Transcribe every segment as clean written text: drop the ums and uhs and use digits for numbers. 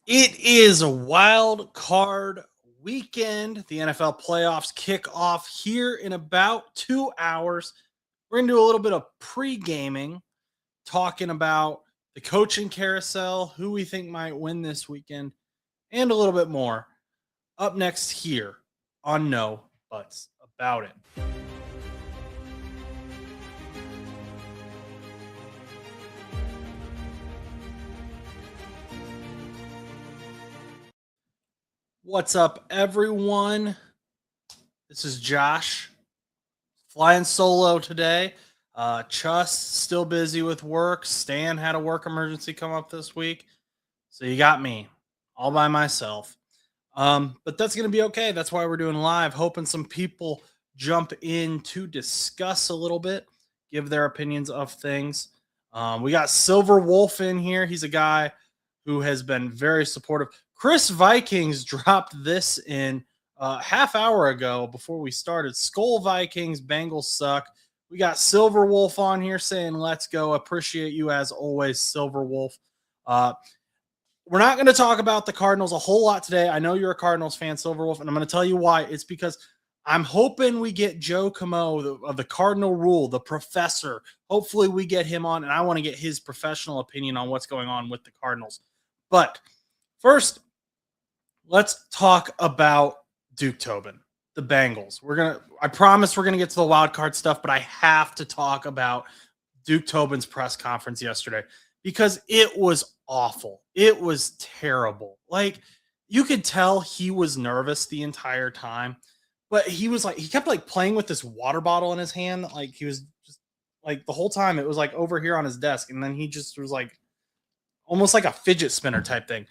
It is a wild card weekend. The NFL playoffs kick off here in about 2 hours. We're going to do a little bit of pre gaming, talking about the coaching carousel, who we think might win this weekend, and a little bit more. Up next here on No Buts About It. What's up, everyone? This is Josh flying solo today. Chuss still busy with work. Stan had a work emergency come up this week. So you got me all by myself. But that's going to be okay. That's why we're doing live. Hoping some people jump in to discuss a little bit, give their opinions of things. We got Silver Wolf in here. He's a guy who has been very supportive. Chris Vikings dropped this in half hour ago before we started. Skull Vikings, Bengals suck. We got Silver Wolf on here saying, let's go. Appreciate you as always, Silver Wolf. We're not going to talk about the Cardinals a whole lot today. I know you're a Cardinals fan, Silver Wolf, and I'm going to tell you why. It's because I'm hoping we get Joe Camo of the Cardinal Rule, the professor. Hopefully we get him on, and I want to get his professional opinion on what's going on with the Cardinals. But first, let's talk about Duke Tobin, the Bengals. I promise we're gonna get to the wild card stuff, but I have to talk about Duke Tobin's press conference yesterday because it was awful. It was terrible. Like, you could tell he was nervous the entire time, but he kept like playing with this water bottle in his hand. Like, he was just like the whole time it was like over here on his desk, and then he just was like almost like a fidget spinner type thing.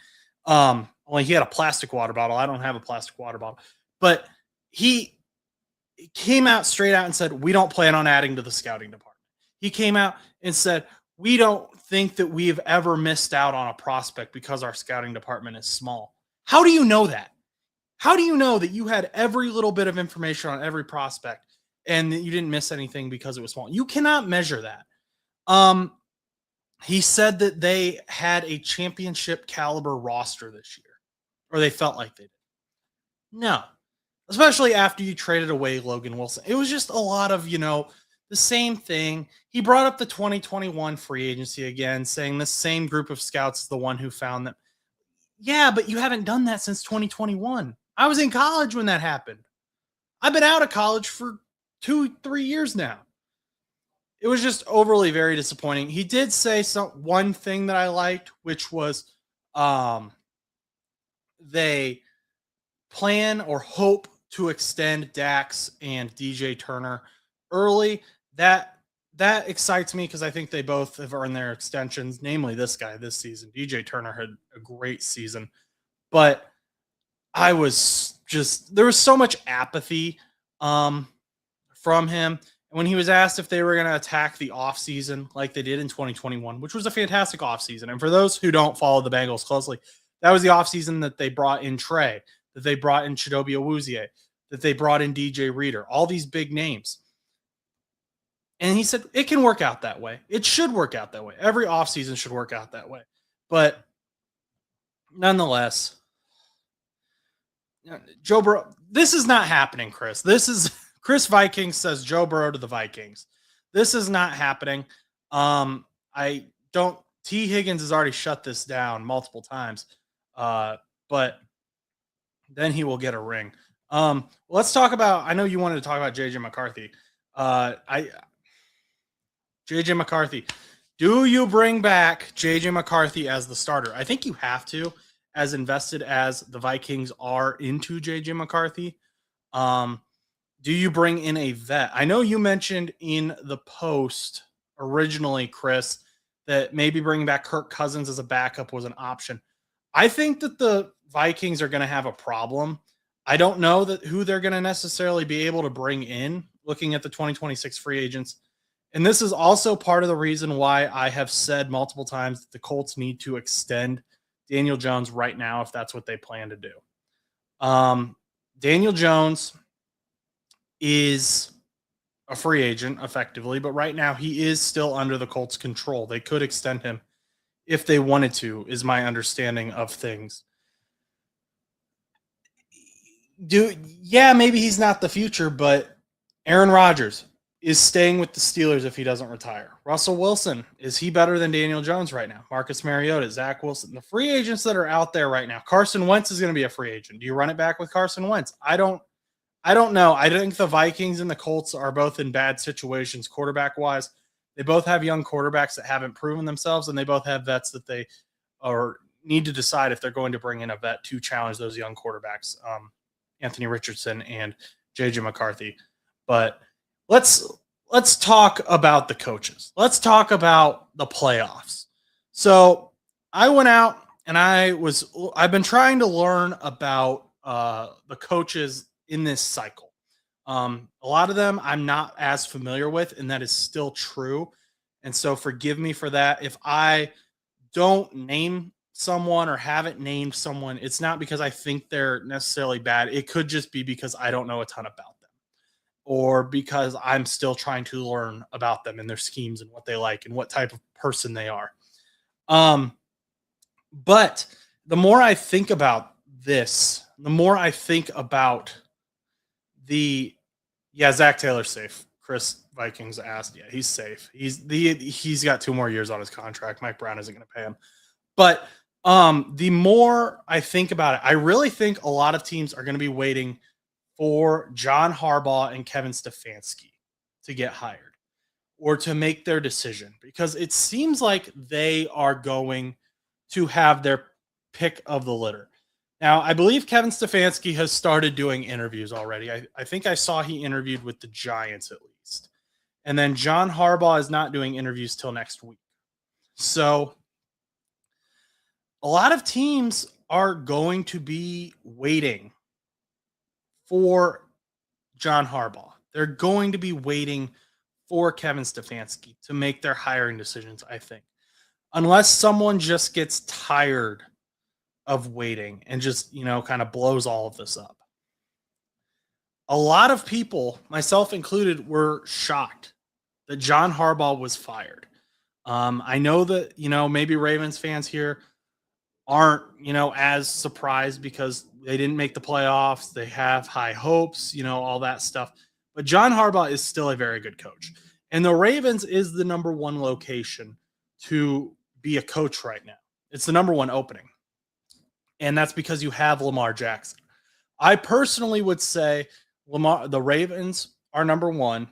Only he had a plastic water bottle. I don't have a plastic water bottle, but he came out straight out and said, we don't plan on adding to the scouting department. He came out and said, we don't think that we've ever missed out on a prospect because our scouting department is small. How do you know that? How do you know that you had every little bit of information on every prospect and that you didn't miss anything because it was small? You cannot measure that. He said that they had a championship caliber roster this year, or they felt like they did. No, especially after you traded away Logan Wilson. It was just a lot of, the same thing. He brought up the 2021 free agency again, saying the same group of scouts is the one who found them. Yeah, but you haven't done that since 2021. I was in college when that happened. I've been out of college for 2-3 years now. It was just overly very disappointing. He did say one thing that I liked, which was they plan or hope to extend Dax and DJ Turner early. That excites me because I think they both have earned their extensions, namely this guy this season. DJ Turner had a great season, but there was so much apathy from him. When he was asked if they were going to attack the offseason like they did in 2021, which was a fantastic offseason. And for those who don't follow the Bengals closely, that was the offseason that they brought in Trey, that they brought in Chidobe Awuzie, that they brought in DJ Reader, all these big names. And he said, it can work out that way. It should work out that way. Every offseason should work out that way. But nonetheless, Joe Burrow, this is not happening, Chris. Chris Vikings says Joe Burrow to the Vikings. This is not happening. T. Higgins has already shut this down multiple times, but then he will get a ring. Let's talk about, I know you wanted to talk about JJ McCarthy. JJ McCarthy, do you bring back JJ McCarthy as the starter? I think you have to, as invested as the Vikings are into JJ McCarthy. Do you bring in a vet? I know you mentioned in the post originally, Chris, that maybe bringing back Kirk Cousins as a backup was an option. I think that the Vikings are going to have a problem. I don't know who they're going to necessarily be able to bring in looking at the 2026 free agents. And this is also part of the reason why I have said multiple times that the Colts need to extend Daniel Jones right now if that's what they plan to do. Daniel Jones is a free agent effectively, but right now he is still under the Colts' control. They could extend him if they wanted to, is my understanding of things. Yeah, maybe he's not the future, but Aaron Rodgers is staying with the Steelers if he doesn't retire. Russell Wilson, is he better than Daniel Jones right now? Marcus Mariota, Zach Wilson, the free agents that are out there right now. Carson Wentz is going to be a free agent. Do you run it back with Carson Wentz? I don't know. I think the Vikings and the Colts are both in bad situations quarterback wise. They both have young quarterbacks that haven't proven themselves, and they both have vets that they are need to decide if they're going to bring in a vet to challenge those young quarterbacks. Anthony Richardson and JJ McCarthy. But let's talk about the coaches. Let's talk about the playoffs. So I went out and I've been trying to learn about the coaches in this cycle. A lot of them I'm not as familiar with, and that is still true. And so forgive me for that. If I don't name someone or haven't named someone, it's not because I think they're necessarily bad. It could just be because I don't know a ton about them, or because I'm still trying to learn about them and their schemes and what they like and what type of person they are. But the more I think about this, the more I think about Zach Taylor's safe. Chris Vikings asked, yeah, he's safe. He's got 2 more years on his contract. Mike Brown isn't going to pay him. But the more I think about it, I really think a lot of teams are going to be waiting for John Harbaugh and Kevin Stefanski to get hired or to make their decision, because it seems like they are going to have their pick of the litter. Now, I believe Kevin Stefanski has started doing interviews already. I think I saw he interviewed with the Giants at least. And then John Harbaugh is not doing interviews till next week. So a lot of teams are going to be waiting for John Harbaugh. They're going to be waiting for Kevin Stefanski to make their hiring decisions, I think. Unless someone just gets tired of waiting and just, kind of blows all of this up. A lot of people, myself included, were shocked that John Harbaugh was fired. I know that, maybe Ravens fans here aren't, as surprised because they didn't make the playoffs. They have high hopes, all that stuff. But John Harbaugh is still a very good coach. And the Ravens is the number 1 location to be a coach right now. It's the number 1 opening. And that's because you have Lamar Jackson. I personally would say the Ravens are number 1.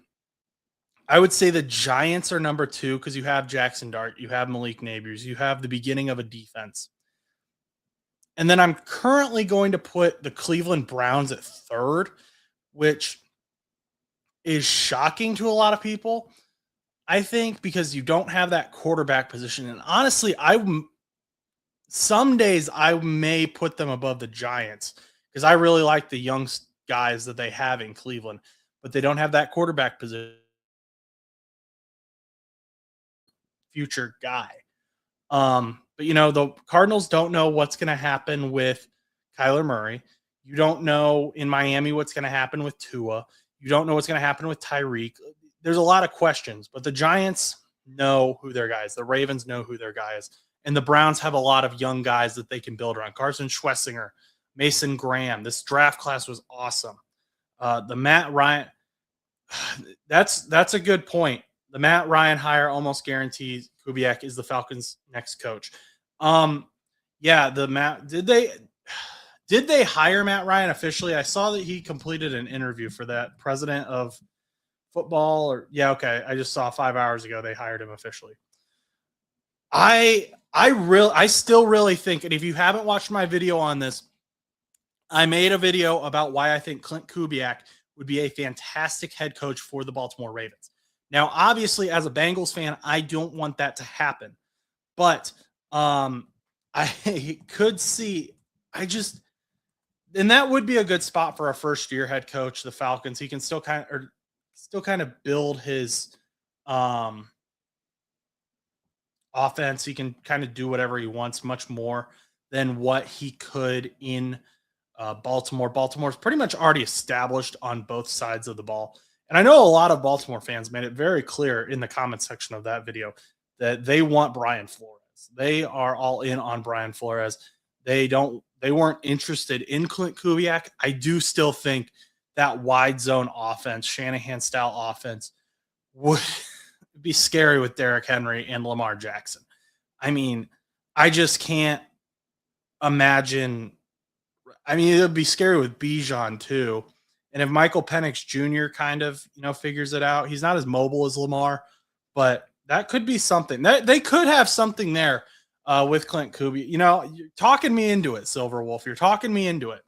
I would say the Giants are number 2 because you have Jackson Dart, you have Malik Nabers, you have the beginning of a defense. And then I'm currently going to put the Cleveland Browns at 3rd, which is shocking to a lot of people, I think, because you don't have that quarterback position. And honestly, some days I may put them above the Giants because I really like the young guys that they have in Cleveland, but they don't have that quarterback position. Future guy. But the Cardinals don't know what's going to happen with Kyler Murray. You don't know in Miami what's going to happen with Tua. You don't know what's going to happen with Tyreek. There's a lot of questions, but the Giants know who their guys. The Ravens know who their guys. And the Browns have a lot of young guys that they can build around. Carson Schwessinger, Mason Graham. This draft class was awesome. The Matt Ryan, that's a good point. The Matt Ryan hire almost guarantees Kubiak is the Falcons' next coach. Did they hire Matt Ryan officially? I saw that he completed an interview for that president of football. Okay. I just saw 5 hours ago they hired him officially. I still really think, and if you haven't watched my video on this, I made a video about why I think Clint Kubiak would be a fantastic head coach for the Baltimore Ravens. Now, obviously, as a Bengals fan, I don't want that to happen, but I could see, and that would be a good spot for a first-year head coach, the Falcons. He can still kind of build his offense. He can kind of do whatever he wants, much more than what he could in Baltimore. Baltimore's pretty much already established on both sides of the ball. And I know a lot of Baltimore fans made it very clear in the comment section of that video that they want Brian Flores. They are all in on Brian Flores. They weren't interested in Clint Kubiak. I do still think that wide zone offense, Shanahan style offense, would be scary with Derrick Henry and Lamar Jackson. I mean, I just can't imagine. I mean, it would be scary with Bijan too. And if Michael Penix Jr. kind of, figures it out, he's not as mobile as Lamar, but that could be something. They could have something there with Clint Kubiak. You're talking me into it, Silver Wolf. You're talking me into it.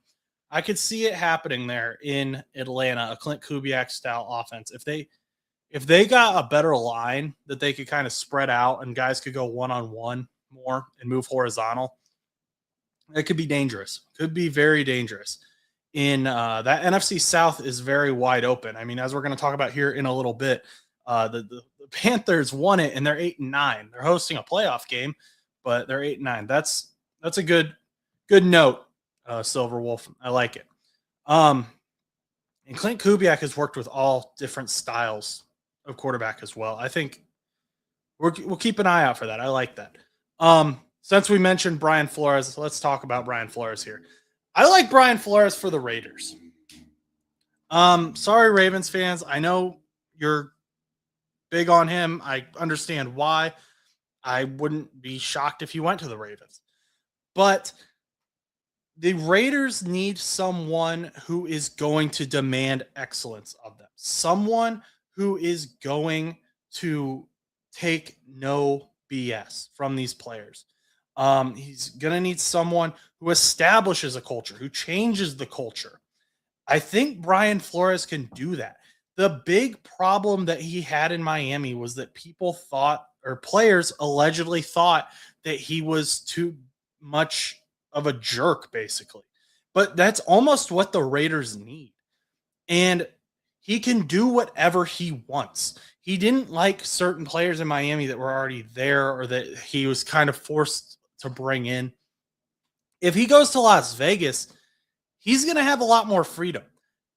I could see it happening there in Atlanta, a Clint Kubiak style offense. If they got a better line that they could kind of spread out and guys could go one-on-one more and move horizontal, it could be dangerous. Could be very dangerous. That NFC South is very wide open. I mean, as we're going to talk about here in a little bit, the Panthers won it and they're 8-9. They're hosting a playoff game, but they're 8-9. That's a good note, Silver Wolf. I like it. And Clint Kubiak has worked with all different styles of quarterback as well. I think we'll keep an eye out for that. I like that. Since we mentioned Brian Flores, let's talk about Brian Flores here. I like Brian Flores for the Raiders. Sorry, Ravens fans. I know you're big on him. I understand why. I wouldn't be shocked if he went to the Ravens. But the Raiders need someone who is going to demand excellence of them. Someone who is going to take no BS from these players. He's going to need someone who establishes a culture, who changes the culture. I think Brian Flores can do that. The big problem that he had in Miami was that people thought, or players allegedly thought, that he was too much of a jerk, basically. But that's almost what the Raiders need. And he can do whatever he wants. He didn't like certain players in Miami that were already there or that he was kind of forced to bring in. If he goes to Las Vegas, he's going to have a lot more freedom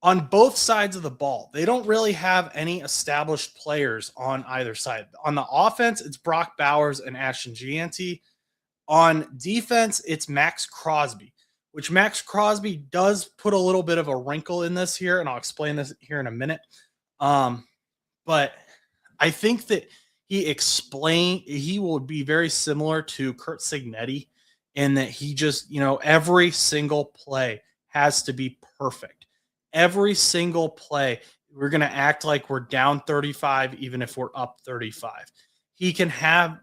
on both sides of the ball. They don't really have any established players on either side. On the offense, it's Brock Bowers and Ashton Gianti. On defense, it's Max Crosby, which Max Crosby does put a little bit of a wrinkle in this here, and I'll explain this here in a minute. But I think that he will be very similar to Curt Cignetti in that he just, every single play has to be perfect. Every single play, we're going to act like we're down 35, even if we're up 35. He can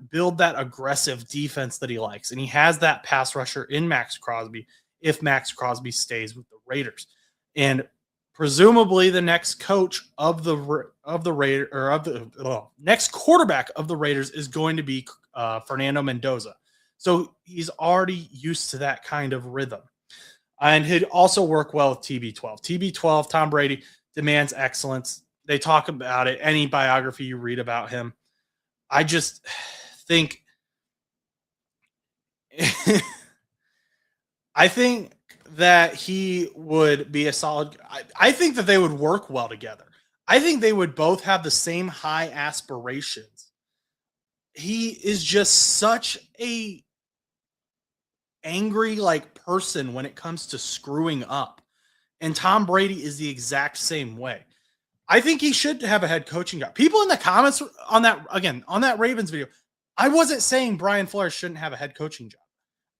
build that aggressive defense that he likes. And he has that pass rusher in Max Crosby if Max Crosby stays with the Raiders. And presumably the next coach of the Raiders, or next quarterback of the Raiders is going to be Fernando Mendoza. So he's already used to that kind of rhythm. And he'd also work well with TB12. TB12, Tom Brady, demands excellence. They talk about it. Any biography you read about him. I just think I think that he would be a solid. I think that they would work well together. I think they would both have the same high aspirations. He is just such a angry person when it comes to screwing up. And Tom Brady is the exact same way. I think he should have a head coaching job. People in the comments on that Ravens video, I wasn't saying Brian Flores shouldn't have a head coaching job.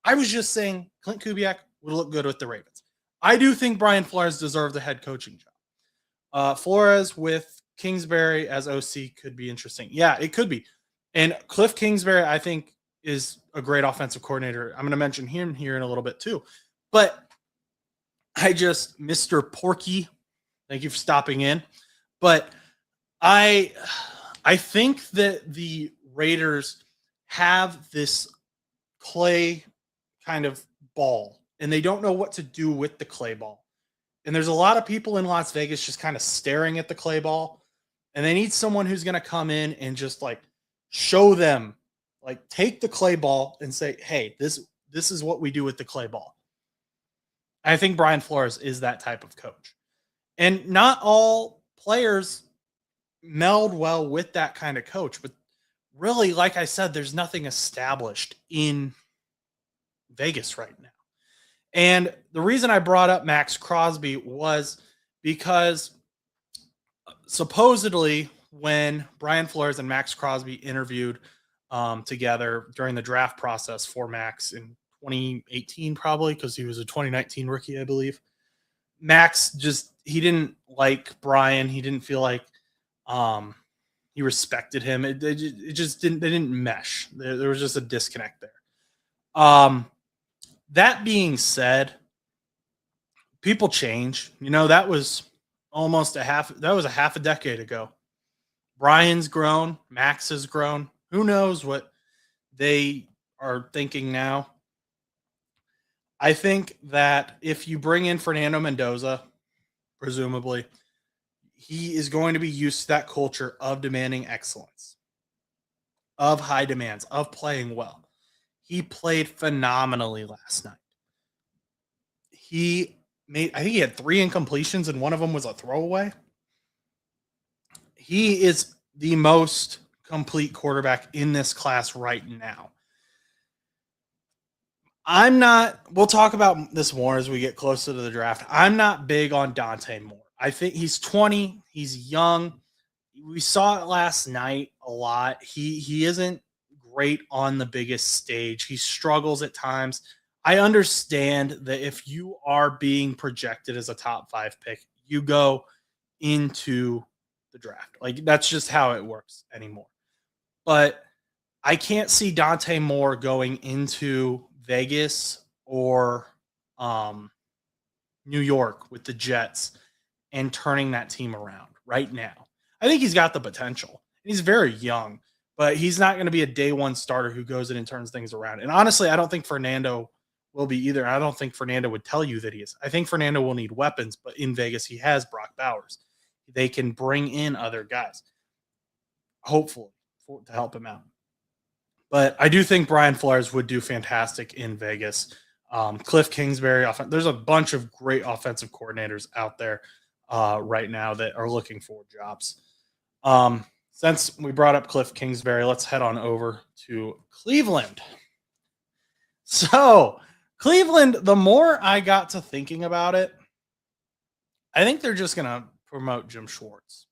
I was just saying Clint Kubiak would look good with the Ravens. I do think Brian Flores deserves a head coaching job. Flores with Kingsbury as OC could be interesting. Yeah, it could be. And Cliff Kingsbury, I think, is a great offensive coordinator. I'm going to mention him here in a little bit too. But Mr. Porky, thank you for stopping in. But I think that the Raiders have this clay kind of ball, and they don't know what to do with the clay ball. And there's a lot of people in Las Vegas just kind of staring at the clay ball, and they need someone who's going to come in and just show them, take the clay ball and say, hey, this is what we do with the clay ball. I think Brian Flores is that type of coach. And not all players meld well with that kind of coach, but really, like I said, there's nothing established in Vegas right now. And the reason I brought up Max Crosby was because supposedly when Brian Flores and Max Crosby interviewed together during the draft process for Max in 2018, probably because he was a 2019 rookie, I believe. Max he didn't like Brian. He didn't feel like um, he respected him. It just didn't, they didn't mesh. There was just a disconnect there. That being said, people change. That was a half a decade ago. Brian's grown, Max has grown. Who knows what they are thinking now? I think that if you bring in Fernando Mendoza, presumably, he is going to be used to that culture of demanding excellence, of high demands, of playing well. He played phenomenally last night. I think he had 3 incompletions and one of them was a throwaway. He is the most complete quarterback in this class right now. We'll talk about this more as we get closer to the draft. I'm not big on Dante Moore. I think he's 20. He's young. We saw it last night a lot. He isn't great on the biggest stage. He struggles at times. I understand that if you are being projected as a top 5 pick, you go into the draft. Like, that's just how it works anymore. But I can't see Dante Moore going into Vegas or New York with the Jets and turning that team around right now. I think he's got the potential. He's very young, but he's not going to be a day one starter who goes in and turns things around. And honestly, I don't think Fernando will be either. I don't think Fernando would tell you that he is. I think Fernando will need weapons, but in Vegas, he has Brock Bowers. They can bring in other guys, hopefully, to help him out. But I do think Brian Flores would do fantastic in Vegas. Cliff Kingsbury, there's a bunch of great offensive coordinators out there right now that are looking for jobs. Since we brought up Cliff Kingsbury, let's head on over to Cleveland. So, Cleveland, the more I got to thinking about it, I think they're just going to promote Jim Schwartz.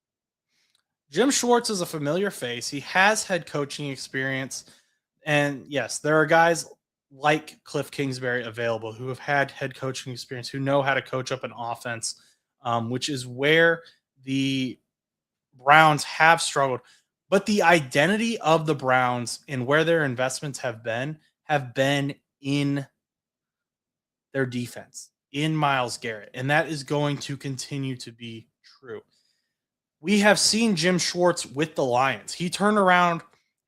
Jim Schwartz is a familiar face. He has head coaching experience. And yes, there are guys like Cliff Kingsbury available who have had head coaching experience, who know how to coach up an offense, which is where the Browns have struggled. But the identity of the Browns and where their investments have been in their defense, in Myles Garrett. And that is going to continue to be true. We have seen Jim Schwartz with the Lions. He turned around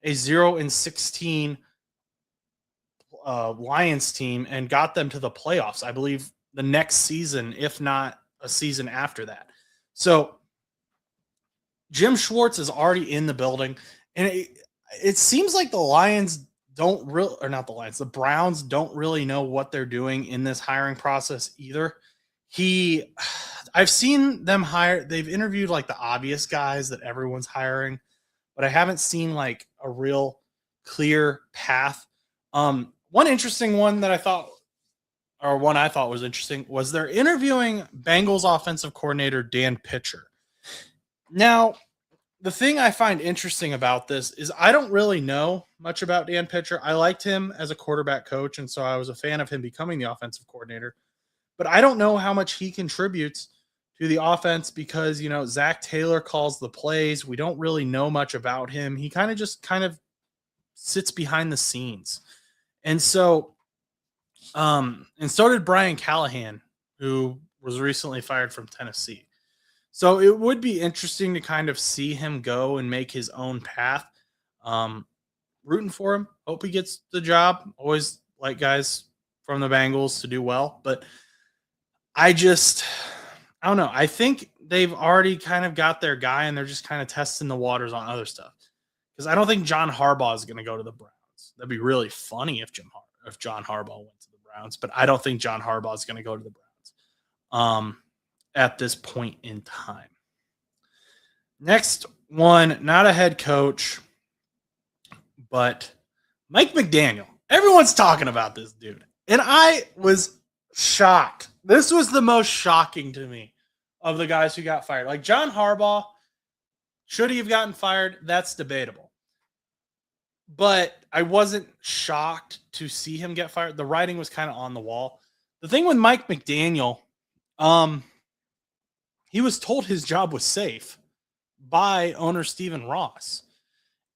a 0-16 Lions team and got them to the playoffs, I believe, the next season, if not a season after that. So Jim Schwartz is already in the building, and it seems like the Lions don't really, or not the Lions, the Browns don't really know what they're doing in this hiring process either. I've seen them hire, they've interviewed like the obvious guys that everyone's hiring, but I haven't seen like a real clear path. One interesting one that I thought was interesting was they're interviewing Bengals offensive coordinator Dan Pitcher. Now, the thing I find interesting about this is I don't really know much about Dan Pitcher. I liked him as a quarterback coach, and so I was a fan of him becoming the offensive coordinator. But I don't know how much he contributes to the offense because, Zach Taylor calls the plays. We don't really know much about him. He kind of sits behind the scenes. And so did Brian Callahan, who was recently fired from Tennessee. So it would be interesting to kind of see him go and make his own path. Rooting for him. Hope he gets the job. Always like guys from the Bengals to do well. But I don't know. I think they've already kind of got their guy and they're just kind of testing the waters on other stuff. Because I don't think John Harbaugh is going to go to the Browns. That'd be really funny if John Harbaugh went to the Browns. But I don't think John Harbaugh is going to go to the Browns. At this point in time. Next one, not a head coach, But Mike McDaniel, everyone's talking about this dude. And I was shocked. This was the most shocking to me of the guys who got fired. Like John Harbaugh, should he have gotten fired? That's debatable. But I wasn't shocked to see him get fired. The writing was kind of on the wall. The thing with Mike McDaniel, he was told his job was safe by owner Stephen Ross.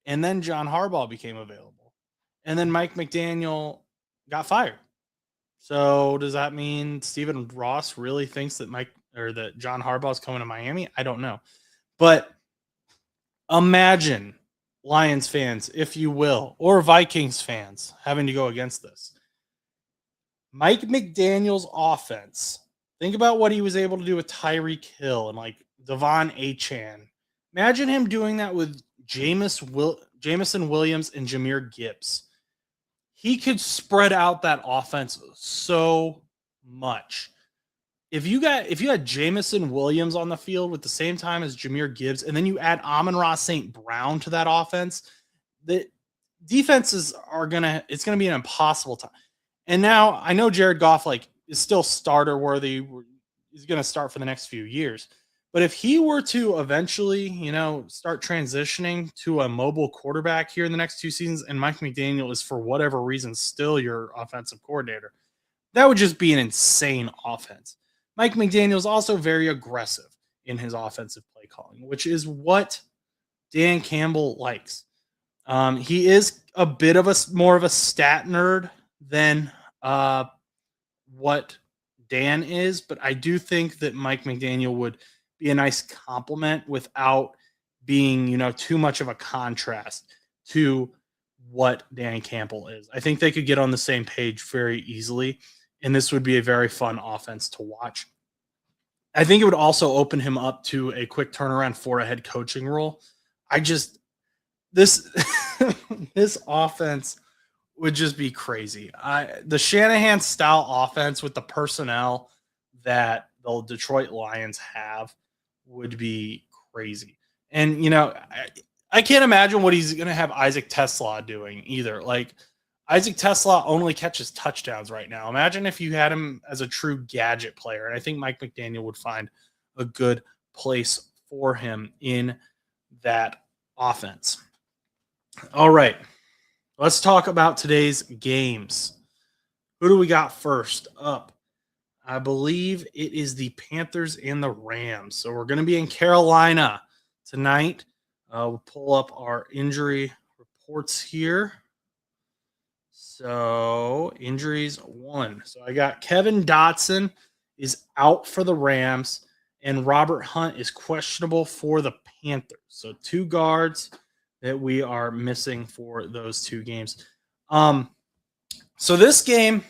And then John Harbaugh became available. And then Mike McDaniel got fired. So does that mean Stephen Ross really thinks that that John Harbaugh is coming to Miami? I don't know. But imagine Lions fans, if you will, or Vikings fans having to go against this. Mike McDaniel's offense. Think about what he was able to do with Tyreek Hill and like Devon Achane. Imagine him doing that with Jameson Williams and Jahmyr Gibbs. He could spread out that offense so much. If you had Jameson Williams on the field with the same time as Jahmyr Gibbs, and then you add Amon-Ra St. Brown to that offense, the defenses it's gonna be an impossible time. And now I know Jared Goff is still starter worthy. He's gonna start for the next few years. But if he were to eventually, start transitioning to a mobile quarterback here in the next 2 seasons, and Mike McDaniel is for whatever reason still your offensive coordinator, that would just be an insane offense. Mike McDaniel is also very aggressive in his offensive play calling, which is what Dan Campbell likes. He is a bit of more of a stat nerd than what Dan is, but I do think that Mike McDaniel would be a nice compliment without being, too much of a contrast to what Dan Campbell is. I think they could get on the same page very easily, and this would be a very fun offense to watch. I think it would also open him up to a quick turnaround for a head coaching role. This offense would just be crazy. The Shanahan style offense with the personnel that the Detroit Lions have would be crazy. And, I can't imagine what he's going to have Isaac Tesla doing either. Like, Isaac Tesla only catches touchdowns right now. Imagine if you had him as a true gadget player. And I think Mike McDaniel would find a good place for him in that offense. All right. Let's talk about today's games. Who do we got first up? I believe it is the Panthers and the Rams. So we're going to be in Carolina tonight. We'll pull up our injury reports here. So injuries 1. So I got Kevin Dotson is out for the Rams, and Robert Hunt is questionable for the Panthers. So 2 guards that we are missing for those 2 games. So this game,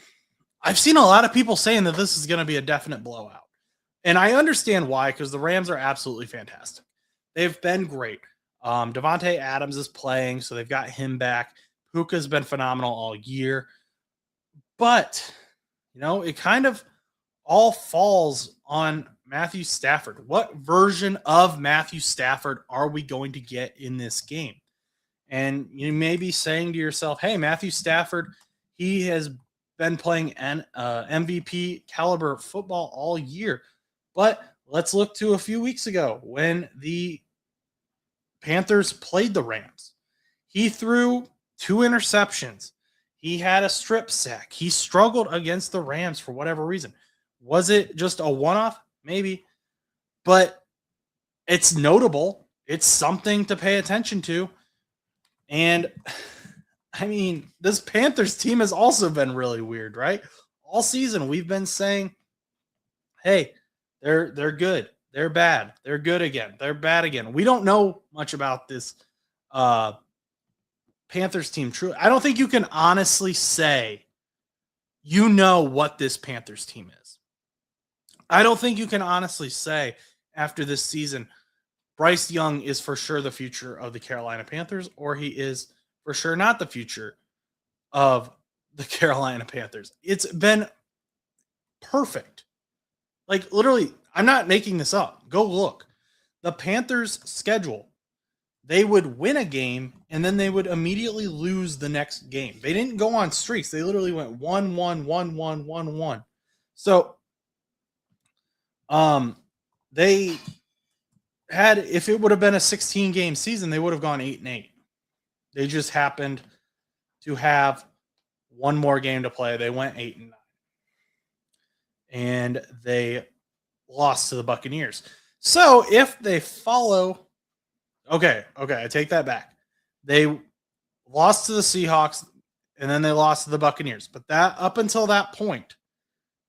I've seen a lot of people saying that this is going to be a definite blowout. And I understand why, because the Rams are absolutely fantastic. They've been great. Devontae Adams is playing, so they've got him back. Puka's been phenomenal all year. But, it kind of all falls on Matthew Stafford. What version of Matthew Stafford are we going to get in this game? And you may be saying to yourself, hey, Matthew Stafford, he has been playing an MVP caliber football all year. But let's look to a few weeks ago when the Panthers played the Rams. He threw 2 interceptions. He had a strip sack. He struggled against the Rams for whatever reason. Was it just a one-off? Maybe. But it's notable. It's something to pay attention to. And this Panthers team has also been really weird, right? All season we've been saying, hey, they're good. They're bad. They're good again. They're bad again. We don't know much about this Panthers team. True. I don't think you can honestly say what this Panthers team is. I don't think you can honestly say after this season, Bryce Young is for sure the future of the Carolina Panthers, or he is for sure not the future of the Carolina Panthers. It's been perfect. Literally, I'm not making this up. Go look. The Panthers schedule they would win a game and then they would immediately lose the next game. They didn't go on streaks. They literally went 1-1, 1-1, 1-1. So they had, if it would have been a 16-game season, they would have gone 8-8. They just happened to have one more game to play. They went 8-9. And they lost to the Buccaneers. So if they follow, okay, I take that back. They lost to the Seahawks and then they lost to the Buccaneers. But that, up until that point,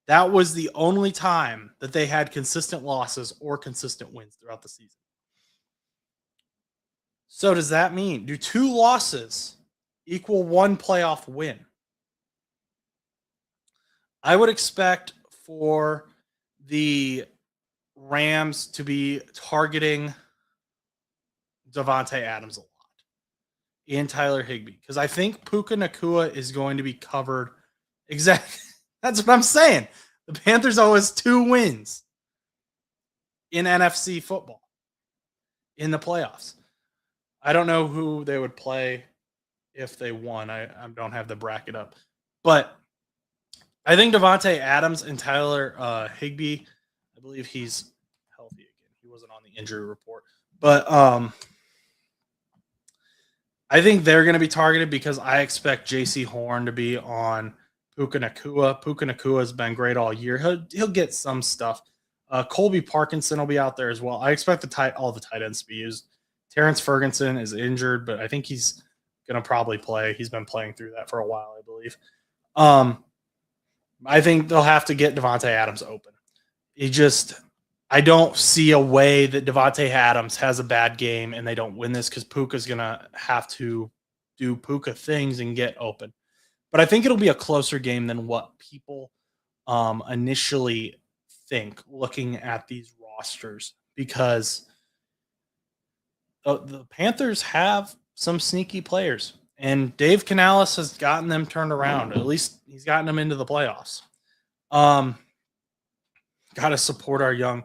that was the only time that they had consistent losses or consistent wins throughout the season. So does that mean, do 2 losses equal 1 playoff win? I would expect for the Rams to be targeting Davante Adams a lot and Tyler Higbee, because I think Puka Nacua is going to be covered. Exactly. That's what I'm saying. The Panthers owe us 2 wins in NFC football in the playoffs. I don't know who they would play if they won. I don't have the bracket up. But I think Davante Adams and Tyler Higbee, I believe he's healthy again. He wasn't on the injury report. But I think they're going to be targeted because I expect J.C. Horn to be on Puka Nacua. Puka Nacua has been great all year. He'll get some stuff. Colby Parkinson will be out there as well. I expect all the tight ends to be used. Terrence Ferguson is injured, but I think he's going to probably play. He's been playing through that for a while, I believe. I think they'll have to get Davante Adams open. I don't see a way that Davante Adams has a bad game and they don't win this, because Puka's going to have to do Puka things and get open. But I think it'll be a closer game than what people initially think looking at these rosters, because the Panthers have some sneaky players, and Dave Canales has gotten them turned around. At least he's gotten them into the playoffs. Got to support our young.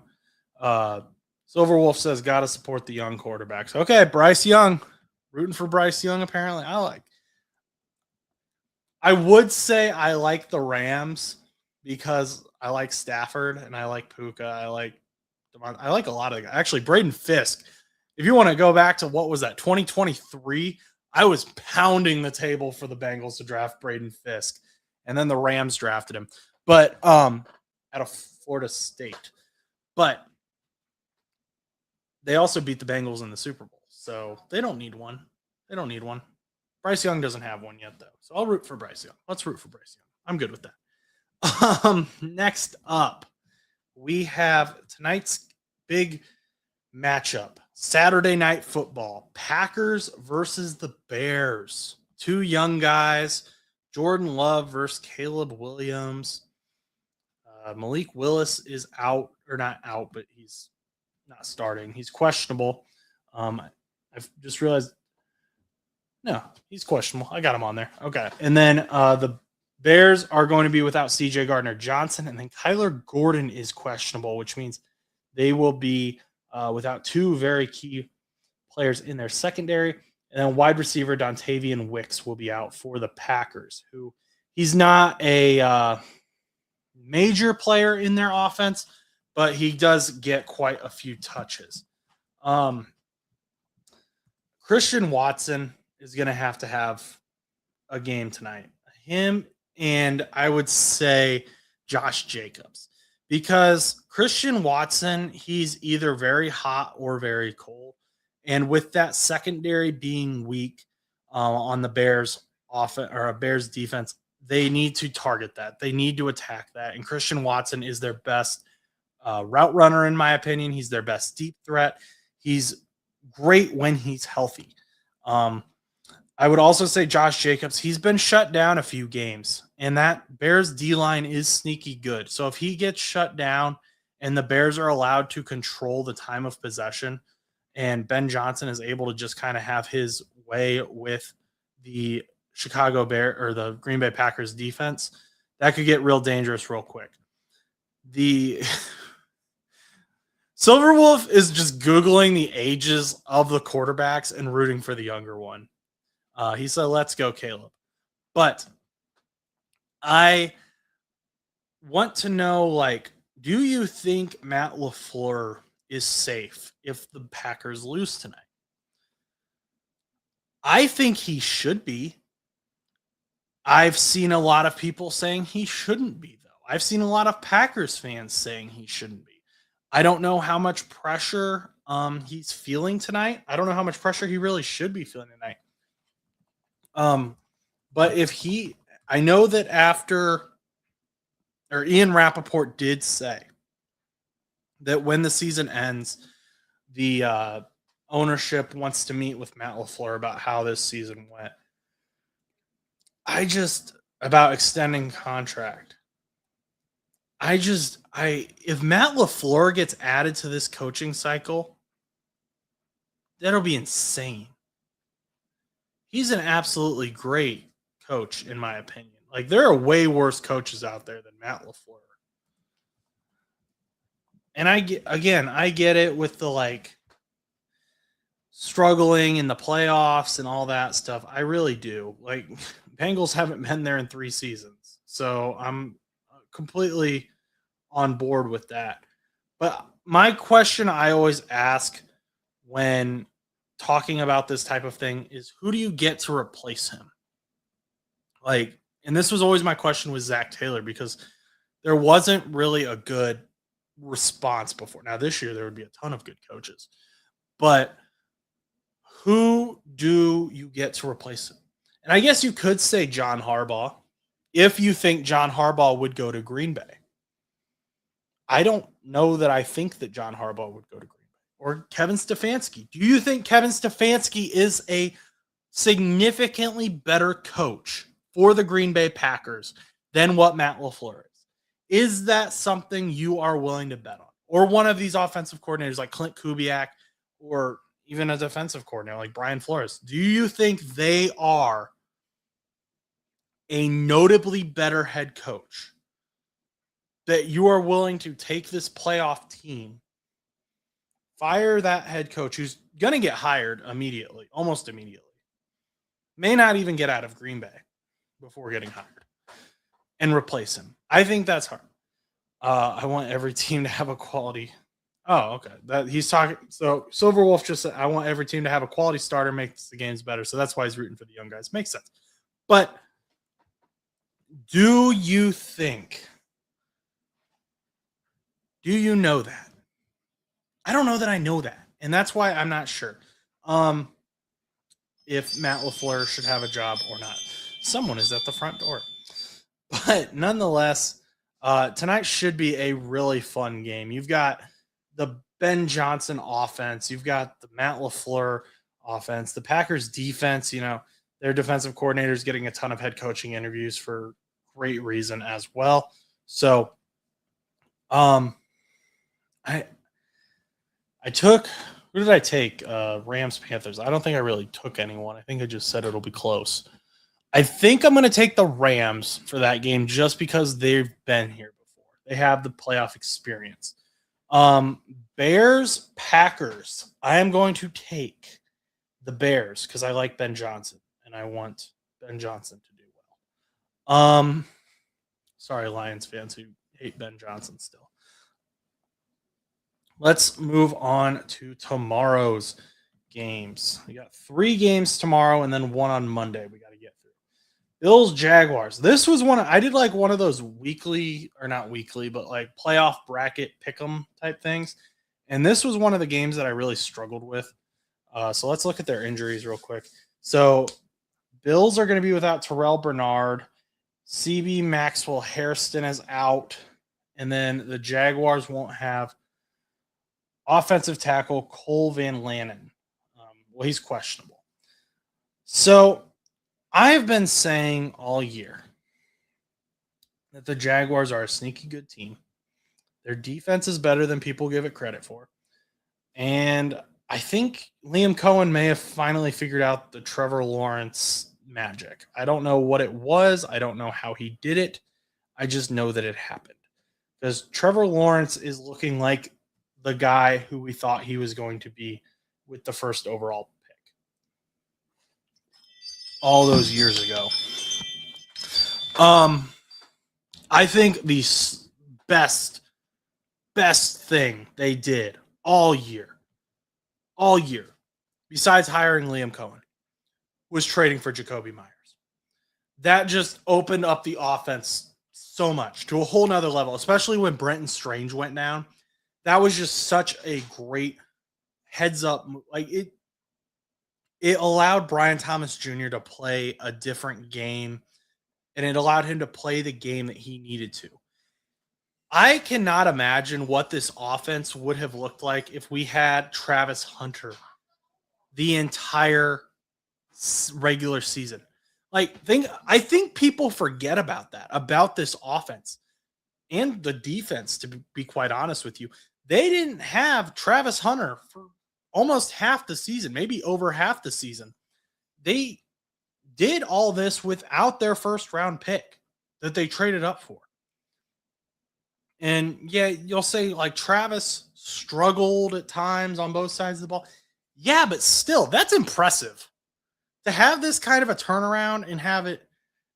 Silver Wolf says, got to support the young quarterbacks. Okay, Bryce Young. Rooting for Bryce Young, apparently. I would say I like the Rams because I like Stafford and I like Puka. I like a lot of guys. Actually, Braden Fisk. If you want to go back to, what was that, 2023, I was pounding the table for the Bengals to draft Braden Fisk, and then the Rams drafted him, but out of Florida State. But they also beat the Bengals in the Super Bowl, so they don't need one. Bryce Young doesn't have one yet, though, so I'll root for Bryce Young. Let's root for Bryce Young. I'm good with that. Next up, we have tonight's big matchup. Saturday Night Football, Packers versus the Bears. 2 young guys, Jordan Love versus Caleb Williams. Malik Willis is out, or not out, but he's not starting. He's questionable. I've just realized, no, he's questionable. I got him on there. Okay. And then the Bears are going to be without C.J. Gardner-Johnson, and then Kyler Gordon is questionable, which means they will be without 2 very key players in their secondary. And then wide receiver Dontavian Wicks will be out for the Packers, who he's not a major player in their offense, but he does get quite a few touches. Christian Watson is going to have a game tonight. Him and I would say Josh Jacobs. Because Christian Watson, he's either very hot or very cold. And with that secondary being weak on the Bears offense or a Bears defense, they need to target that. They need to attack that. And Christian Watson is their best route runner, in my opinion. He's their best deep threat. He's great when he's healthy. I would also say Josh Jacobs, he's been shut down a few games, and that Bears D-line is sneaky good. So if he gets shut down and the Bears are allowed to control the time of possession, and Ben Johnson is able to just kind of have his way with the Chicago Bear or the Green Bay Packers defense, that could get real dangerous real quick. Silverwolf is just Googling the ages of the quarterbacks and rooting for the younger one. He said, let's go, Caleb. But I want to know, like, do you think Matt LaFleur is safe if the Packers lose tonight? I think he should be. I've seen a lot of people saying he shouldn't be, though. I've seen a lot of Packers fans saying he shouldn't be. I don't know how much pressure he's feeling tonight. I don't know how much pressure he really should be feeling tonight. But I know that Ian Rappaport did say that when the season ends, the ownership wants to meet with Matt LaFleur about how this season went. About extending contract. If Matt LaFleur gets added to this coaching cycle, that'll be insane. He's an absolutely great coach, in my opinion. Like, there are way worse coaches out there than Matt LaFleur. And I get it with the, like, struggling in the playoffs and all that stuff. I really do. Like, Bengals haven't been there in 3 seasons. So I'm completely on board with that. But my question I always ask when talking about this type of thing is, who do you get to replace him? Like, and this was always my question with Zach Taylor, because there wasn't really a good response before. Now, this year there would be a ton of good coaches, but who do you get to replace him? And I guess you could say John Harbaugh, if you think John Harbaugh would go to Green Bay. I don't know that I think that John Harbaugh would go to Green Bay. Or Kevin Stefanski. Do you think Kevin Stefanski is a significantly better coach for the Green Bay Packers than what Matt LaFleur is? Is that something you are willing to bet on? Or one of these offensive coordinators like Clint Kubiak, or even a defensive coordinator like Brian Flores? Do you think they are a notably better head coach that you are willing to take this playoff team, fire that head coach who's going to get hired immediately, almost immediately, may not even get out of Green Bay before getting hired, and replace him? I think that's hard. I want every team to have a quality. Oh, okay. That he's talking. So Silverwolf just said, I want every team to have a quality starter, makes the games better. So that's why he's rooting for the young guys. Makes sense. But do you know that? I don't know that I know that. And that's why I'm not sure if Matt LaFleur should have a job or not. Someone is at the front door. But nonetheless, tonight should be a really fun game. You've got the Ben Johnson offense. You've got the Matt LaFleur offense. The Packers defense, their defensive coordinator is getting a ton of head coaching interviews for great reason as well. So, I took, who did I take? Rams, Panthers. I don't think I really took anyone. I think I just said it'll be close. I think I'm going to take the Rams for that game just because they've been here before. They have the playoff experience. Bears, Packers. I am going to take the Bears because I like Ben Johnson and I want Ben Johnson to do well. Sorry, Lions fans who hate Ben Johnson still. Let's move on to tomorrow's games. We got 3 games tomorrow and then 1 on Monday we got to get through. Bills, Jaguars. This was I did like one of those weekly, or not weekly, but like playoff bracket pick'em type things. And this was one of the games that I really struggled with. So let's look at their injuries real quick. So Bills are going to be without Terrell Bernard. CB Maxwell Hairston is out. And then the Jaguars won't have offensive tackle Cole Van Lanen. Well, he's questionable. So I've been saying all year that the Jaguars are a sneaky good team. Their defense is better than people give it credit for. And I think Liam Cohen may have finally figured out the Trevor Lawrence magic. I don't know what it was. I don't know how he did it. I just know that it happened. Because Trevor Lawrence is looking like the guy who we thought he was going to be with the first overall pick all those years ago. I think the best thing they did all year, besides hiring Liam Cohen, was trading for Jacoby Myers. That just opened up the offense so much to a whole nother level, especially when Brenton Strange went down. That was just such a great heads up. Like it allowed Brian Thomas Jr. to play a different game, and it allowed him to play the game that he needed to. I cannot imagine what this offense would have looked like if we had Travis Hunter the entire regular season. I think people forget about that, about this offense and the defense, to be quite honest with you. They didn't have Travis Hunter for almost half the season, maybe over half the season. They did all this without their first round pick that they traded up for. And yeah, you'll say like Travis struggled at times on both sides of the ball. Yeah, but still, that's impressive. To have this kind of a turnaround and have it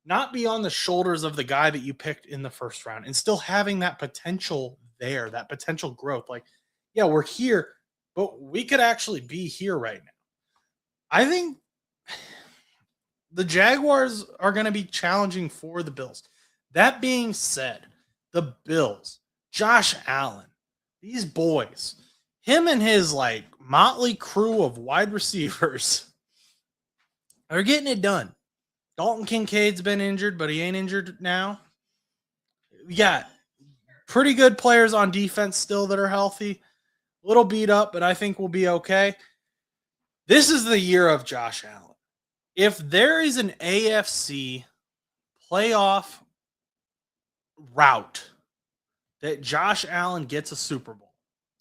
not be on the shoulders of the guy that you picked in the first round and still having that potential there, that potential growth. Like, yeah, we're here, but we could actually be here right now. I think the Jaguars are going to be challenging for the Bills. That being said, the Bills, Josh Allen, these boys, him and his like motley crew of wide receivers are getting it done. Dalton Kincaid's been injured, but he ain't injured now. We got pretty good players on defense still that are healthy. A little beat up, but I think we'll be okay. This is the year of Josh Allen. If there is an AFC playoff route that Josh Allen gets a Super Bowl,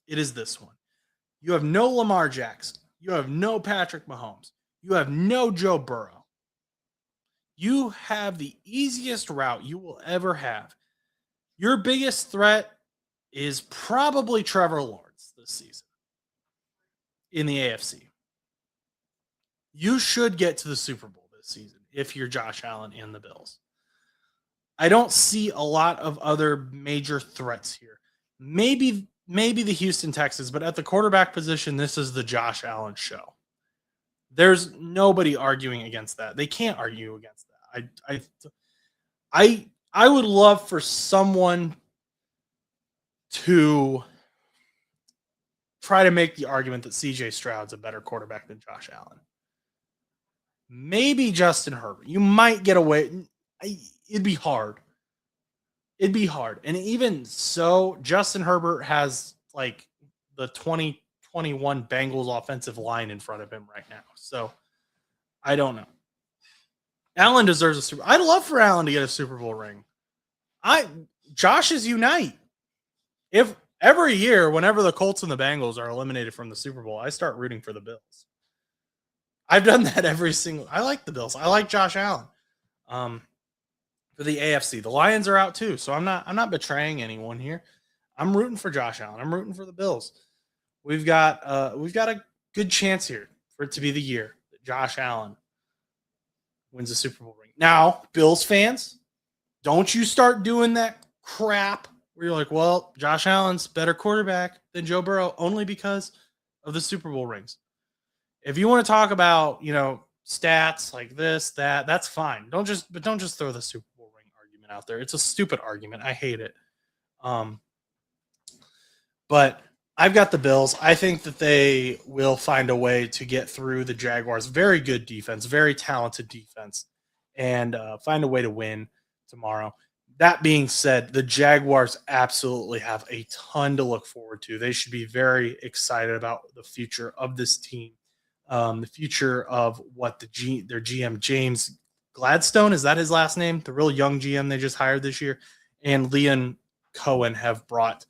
it is this one. You have no Lamar Jackson. You have no Patrick Mahomes. You have no Joe Burrow. You have the easiest route you will ever have. Your biggest threat is probably Trevor Lawrence this season in the AFC. You should get to the Super Bowl this season if you're Josh Allen and the Bills. I don't see a lot of other major threats here. Maybe the Houston Texans, but at the quarterback position, this is the Josh Allen show. There's nobody arguing against that. They can't argue against that. I would love for someone to try to make the argument that CJ Stroud's a better quarterback than Josh Allen. Maybe Justin Herbert. You might get away. It'd be hard. And even so, Justin Herbert has like the 2021 Bengals offensive line in front of him right now. So I don't know. Allen deserves a Super Bowl. I'd love for Allen to get a Super Bowl ring. Josh is unite. If every year, whenever the Colts and the Bengals are eliminated from the Super Bowl, I start rooting for the Bills. I've done that I like the Bills. I like Josh Allen. For the AFC, the Lions are out too, so I'm not betraying anyone here. I'm rooting for Josh Allen. I'm rooting for the Bills. We've got a good chance here for it to be the year that Josh Allen wins the Super Bowl ring. Now, Bills fans, don't you start doing that crap where you're like, well, Josh Allen's better quarterback than Joe Burrow only because of the Super Bowl rings. If you want to talk about, stats like this, that's fine. Don't just throw the Super Bowl ring argument out there. It's a stupid argument. I hate it. But I've got the Bills. I think that they will find a way to get through the Jaguars. Very good defense, very talented defense, and find a way to win tomorrow. That being said, the Jaguars absolutely have a ton to look forward to. They should be very excited about the future of this team, the future of what their GM, James Gladstone, is that his last name? The real young GM they just hired this year, and Liam Cohen have brought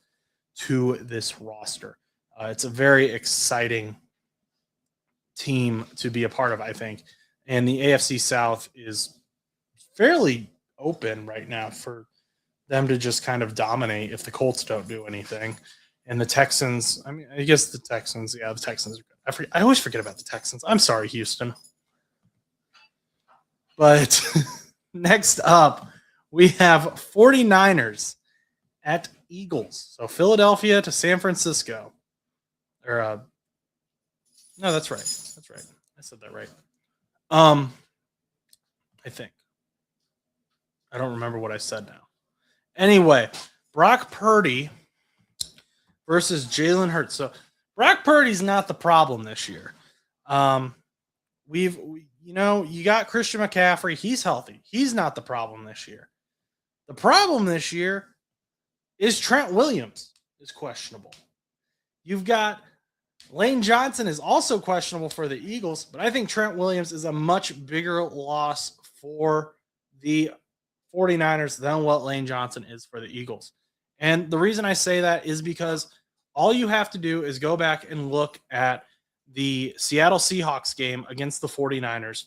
to this roster. It's a very exciting team to be a part of, I think. And the AFC South is fairly open right now for them to just kind of dominate if the Colts don't do anything. And the Texans, I mean, I guess the Texans are good. I always forget about the Texans. I'm sorry, Houston. But next up, we have 49ers at Eagles. So Philadelphia to San Francisco. Or no, that's right. That's right. I said that right. I think. I don't remember what I said now. Anyway, Brock Purdy versus Jalen Hurts. So Brock Purdy's not the problem this year. You got Christian McCaffrey. He's healthy. He's not the problem this year. The problem this year is Trent Williams is questionable. You've got Lane Johnson is also questionable for the Eagles, but I think Trent Williams is a much bigger loss for the 49ers than what Lane Johnson is for the Eagles. And the reason I say that is because all you have to do is go back and look at the Seattle Seahawks game against the 49ers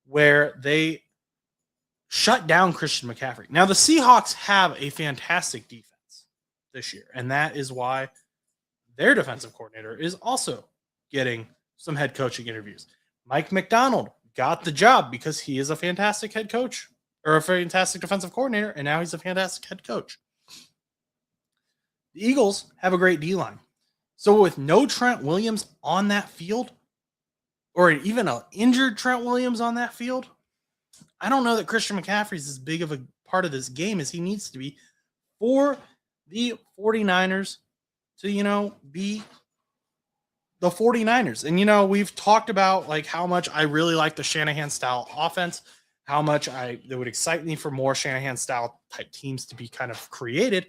where they shut down Christian McCaffrey. Now, the Seahawks have a fantastic defense this year, and that is why their defensive coordinator is also getting some head coaching interviews. Mike McDonald got the job because he is a fantastic head coach or a fantastic defensive coordinator, and now he's a fantastic head coach. The Eagles have a great D-line. So with no Trent Williams on that field, or even an injured Trent Williams on that field, I don't know that Christian McCaffrey is as big of a part of this game as he needs to be for the 49ers to, be the 49ers. And, we've talked about like how much I really like the Shanahan style offense, how much it would excite me for more Shanahan style type teams to be kind of created.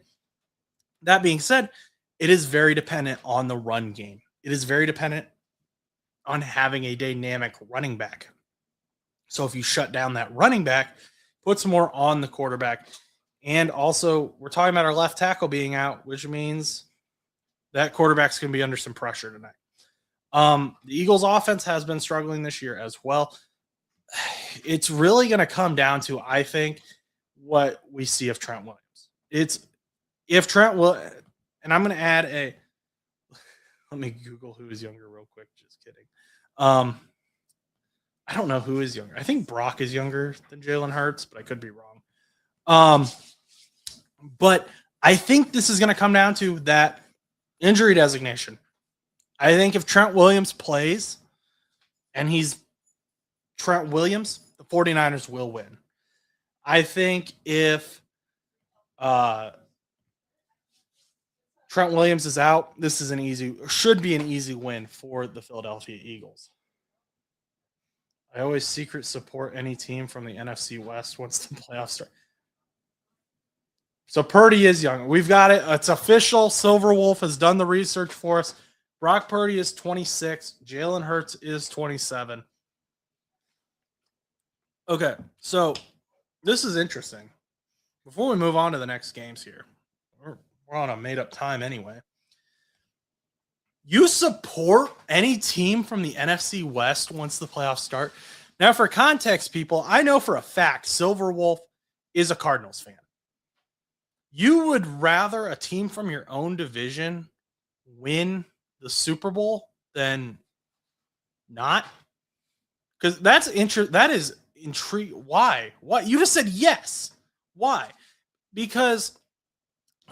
That being said, it is very dependent on the run game. It is very dependent on having a dynamic running back. So if you shut down that running back, put some more on the quarterback. And also, we're talking about our left tackle being out, which means that quarterback's going to be under some pressure tonight. The Eagles' offense has been struggling this year as well. It's really going to come down to, I think, what we see of Trent Williams. If Trent will, and I'm going to add let me Google who is younger real quick. Just kidding. I don't know who is younger. I think Brock is younger than Jalen Hurts, but I could be wrong. But I think this is going to come down to that injury designation. I think if Trent Williams plays and he's Trent Williams, the 49ers will win. I think if Trent Williams is out, this is should be an easy win for the Philadelphia Eagles. I always secret support any team from the NFC West once the playoffs start. So Purdy is young. We've got it. It's official. Silver Wolf has done the research for us. Brock Purdy is 26. Jalen Hurts is 27. Okay, so this is interesting. Before we move on to the next games here, we're on a made-up time anyway. You support any team from the NFC West once the playoffs start? Now, for context, people, I know for a fact Silver Wolf is a Cardinals fan. You would rather a team from your own division win the Super Bowl than not? Because that is intriguing. Why? What? You just said yes. Why? Because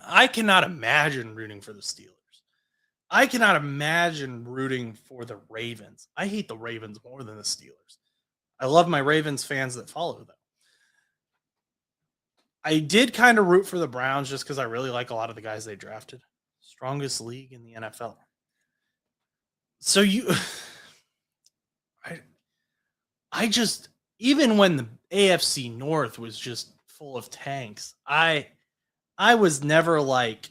I cannot imagine rooting for the Steelers. I cannot imagine rooting for the Ravens. I hate the Ravens more than the Steelers. I love my Ravens fans that follow them. I did kind of root for the Browns just because I really like a lot of the guys they drafted. Strongest league in the NFL. So I just, even when the AFC North was just full of tanks, I was never like,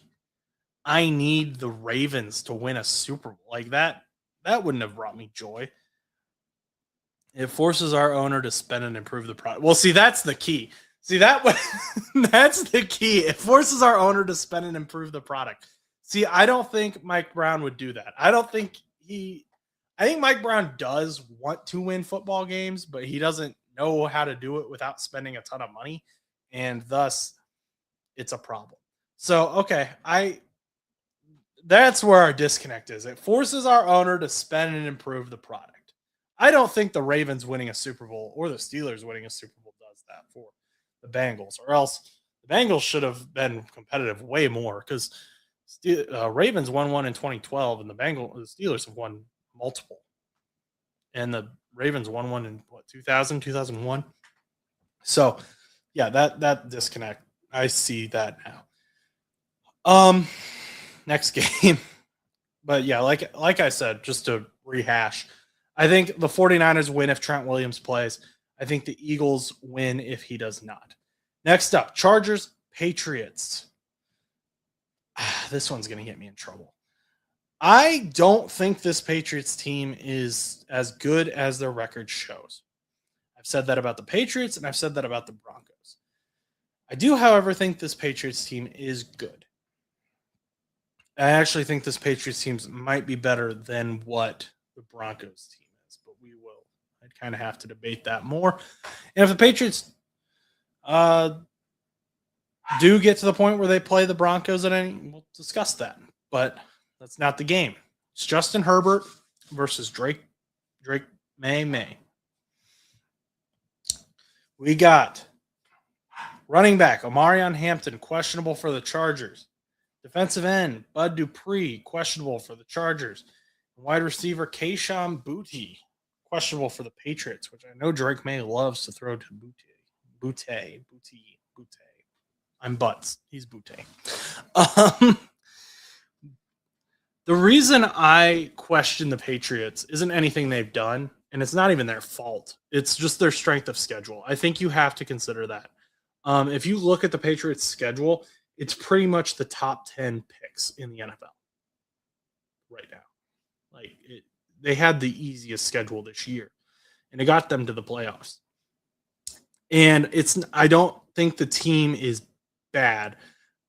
I need the Ravens to win a Super Bowl. Like that wouldn't have brought me joy. It forces our owner to spend and improve the product. Well, see, that's the key. See, that's the key. It forces our owner to spend and improve the product. See, I don't think Mike Brown would do that. I think Mike Brown does want to win football games, but he doesn't know how to do it without spending a ton of money. And thus, it's a problem. So, okay, that's where our disconnect is. It forces our owner to spend and improve the product. I don't think the Ravens winning a Super Bowl or the Steelers winning a Super Bowl does that for the Bengals, or else the Bengals should have been competitive way more because Ravens won one in 2012 and the Steelers have won multiple. And the Ravens won one in what, 2000, 2001. So, yeah, that disconnect, I see that now. Next game. But yeah, like I said, just to rehash, I think the 49ers win if Trent Williams plays. I think the Eagles win if he does not. Next up, Chargers, Patriots. This one's going to get me in trouble. I don't think this Patriots team is as good as their record shows. I've said that about the Patriots, and I've said that about the Broncos. I do, however, think this Patriots team is good. I actually think this Patriots team might be better than what the Broncos team is, but we will. I'd kind of have to debate that more. And if the Patriots do get to the point where they play the Broncos at any, we'll discuss that. But that's not the game. It's Justin Herbert versus Drake May. We got running back Omarion Hampton, questionable for the Chargers. Defensive end Bud Dupree, questionable for the Chargers. Wide receiver Kayshon Boutte, questionable for the Patriots, which I know Drake May loves to throw to Boutte. I'm Butts. He's Boutte. The reason I question the Patriots isn't anything they've done, and it's not even their fault. It's just their strength of schedule. I think you have to consider that. If you look at the Patriots' schedule, it's pretty much the top 10 picks in the NFL right now. They had the easiest schedule this year, and it got them to the playoffs. And I don't think the team is bad.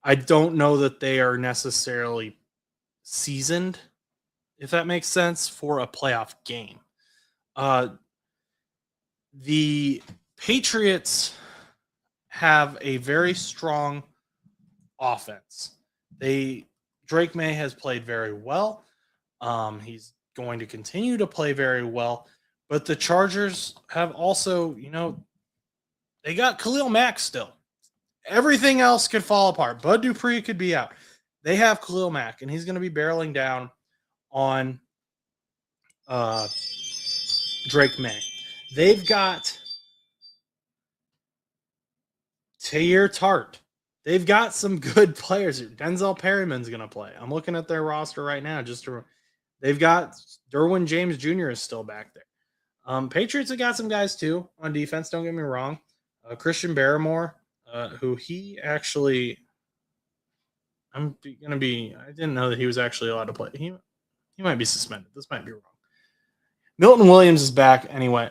I don't know that they are necessarily seasoned, if that makes sense, for a playoff game. The Patriots have a very strong offense. Drake May has played very well. He's going to continue to play very well. But the Chargers have also, they got Khalil Mack still. Everything else could fall apart. Bud Dupree could be out. They have Khalil Mack, and he's going to be barreling down on Drake May. They've got Tahir Tart. They've got some good players here. Denzel Perryman's going to play. I'm looking at their roster right now. They've got Derwin James Jr. is still back there. Patriots have got some guys too on defense. Don't get me wrong. Christian Barrymore, who he actually, I didn't know that he was actually allowed to play. He might be suspended. This might be wrong. Milton Williams is back anyway.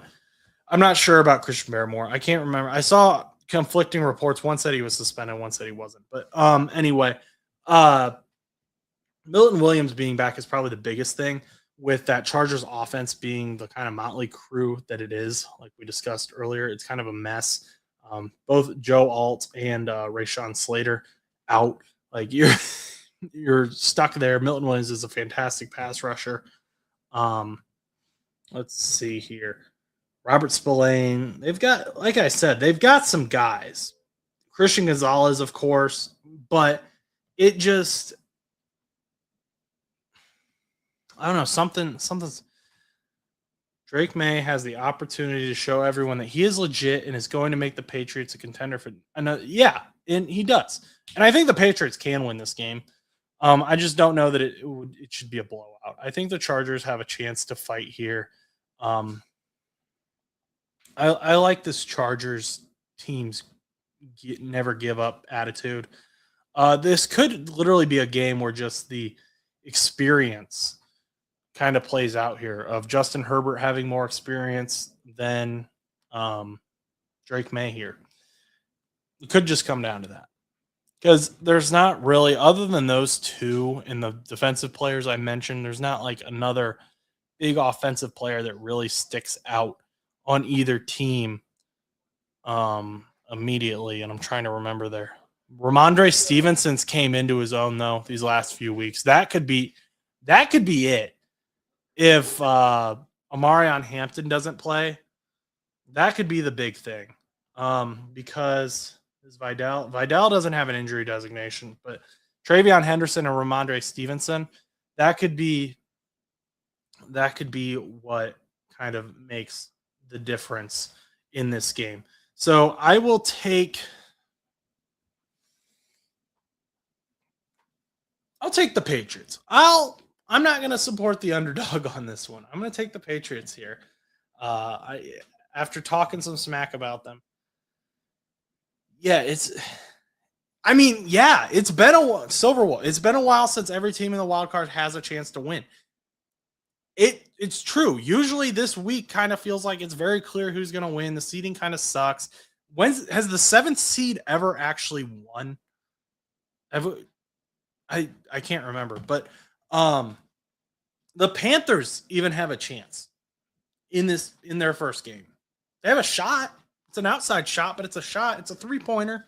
I'm not sure about Christian Barrymore. I can't remember. I saw conflicting reports. One said he was suspended, one said he wasn't. But anyway, Milton Williams being back is probably the biggest thing, with that Chargers offense being the kind of motley crew that it is, like we discussed earlier. It's kind of a mess. Both Joe Alt and Rashawn Slater out. Like you're stuck there. Milton Williams is a fantastic pass rusher. Let's see here. Robert Spillane. They've got, like I said, they've got some guys. Christian Gonzalez, of course, but it just, I don't know, something's. Drake May has the opportunity to show everyone that he is legit and is going to make the Patriots a contender for another. Yeah, and he does. And I think the Patriots can win this game. I just don't know that it should be a blowout. I think the Chargers have a chance to fight here. I like this Chargers team's never give up attitude. This could literally be a game where just the experience kind of plays out here of Justin Herbert having more experience than Drake May here. It could just come down to that. Because there's not really, other than those two and the defensive players I mentioned, there's not like another big offensive player that really sticks out on either team immediately. And I'm trying to remember Ramondre Stevenson's came into his own though these last few weeks. That could be it. If Amarion Hampton doesn't play, that could be the big thing. Because Vidal doesn't have an injury designation, but Travion Henderson and Ramondre Stevenson, that could be what kind of makes the difference in this game. So I will take the Patriots. I'm not going to support the underdog on this one. I'm going to take the Patriots here. After talking some smack about them. Yeah, it's been a Silver Wolf. It's been a while since every team in the wild card has a chance to win. It's true. Usually this week kind of feels like it's very clear who's going to win. The seeding kind of sucks. Has the 7th seed ever actually won? I can't remember, but the Panthers even have a chance in their first game. They have a shot. It's an outside shot, but it's a shot. It's a 3-pointer,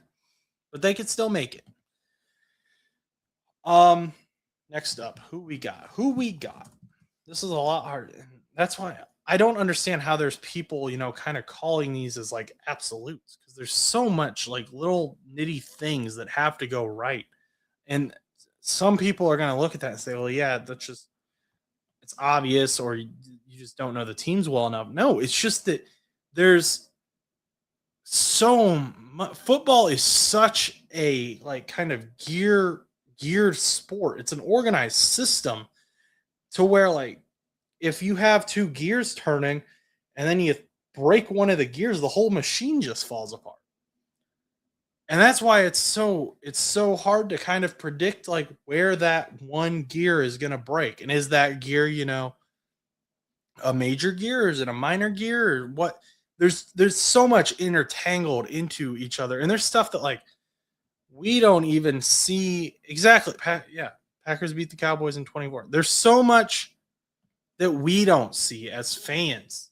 but they could still make it. Next up, who we got? This is a lot harder. That's why I don't understand how there's people, kind of calling these as like absolutes, because there's so much like little nitty things that have to go right. And some people are going to look at that and say, well, yeah, it's obvious, or you just don't know the teams well enough. No, it's just that there's so much. Football is such a like kind of geared sport. It's an organized system to where like if you have 2 gears turning and then you break one of the gears, the whole machine just falls apart. And that's why it's so hard to kind of predict like where that one gear is going to break. And is that gear, a major gear? Or is it a minor gear? Or what? There's so much intertangled into each other. And there's stuff that like we don't even see exactly. Packers beat the Cowboys in 24. There's so much that we don't see as fans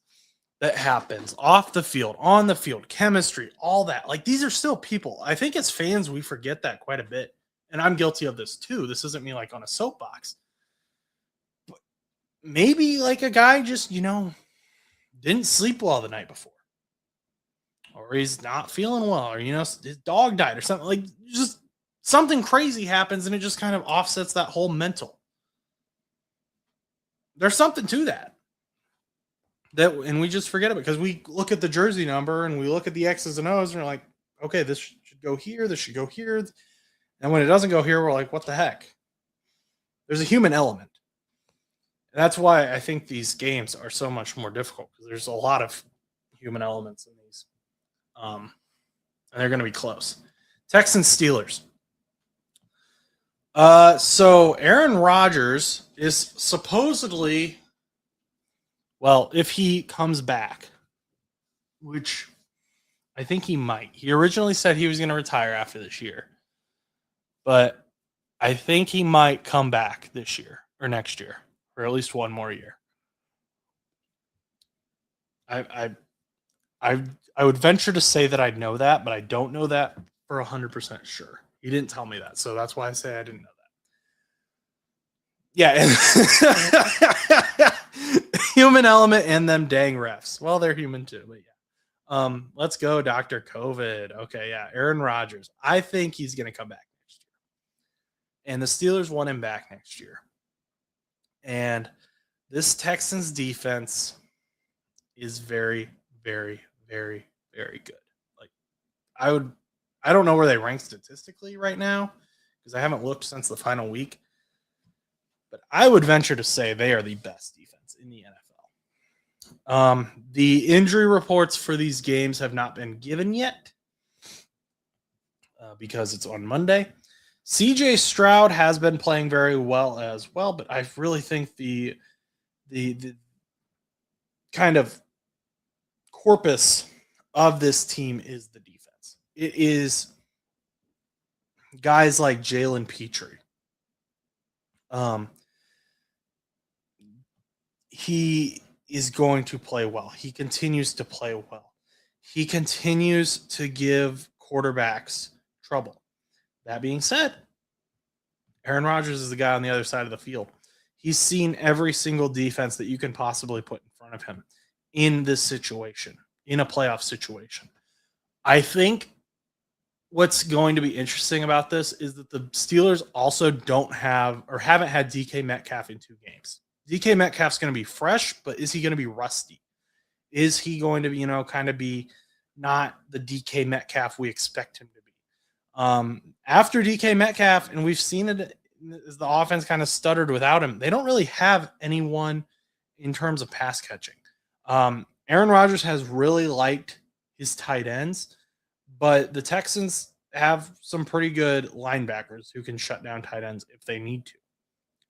that happens off the field, on the field, chemistry, all that. Like these are still people. I think as fans, we forget that quite a bit. And I'm guilty of this too. This isn't me like on a soapbox. But maybe like a guy just, didn't sleep well the night before. Or he's not feeling well, or, his dog died or something. Like just something crazy happens and it just kind of offsets that whole mental. There's something to that. And we just forget it because we look at the jersey number and we look at the X's and O's and we're like, okay, this should go here. This should go here. And when it doesn't go here, we're like, what the heck? There's a human element. And that's why I think these games are so much more difficult, because there's a lot of human elements in these. And they're going to be close. Texans Steelers. So Aaron Rodgers is supposedly, well, if he comes back, which I think he might. He originally said he was going to retire after this year, but I think he might come back this year or next year, or at least one more year. I would venture to say that I know that, but I don't know that for 100% sure. He didn't tell me that, so that's why I say I didn't know that. Yeah, and human element and them dang refs. Well, they're human too, but yeah. Let's go, Dr. COVID. Okay, yeah, Aaron Rodgers. I think he's going to come back next year. And the Steelers want him back next year. And this Texans defense is very, very, very, very good. Like I don't know where they rank statistically right now because I haven't looked since the final week. But I would venture to say they are the best defense in the NFL. The injury reports for these games have not been given yet because it's on Monday. CJ Stroud has been playing very well as well, but I really think the kind of corpus of this team is the defense. It is guys like Jalen Petrie. He is going to play well. He continues to play well. He continues to give quarterbacks trouble. That being said, Aaron Rodgers is the guy on the other side of the field. He's seen every single defense that you can possibly put in front of him in this situation, in a playoff situation. I think what's going to be interesting about this is that the Steelers also don't have or haven't had DK Metcalf in 2 games. DK Metcalf's going to be fresh, but is he going to be rusty? Is he going to be, kind of be not the DK Metcalf we expect him to be? After DK Metcalf, and we've seen it as the offense kind of stuttered without him, they don't really have anyone in terms of pass catching. Aaron Rodgers has really liked his tight ends, but the Texans have some pretty good linebackers who can shut down tight ends if they need to.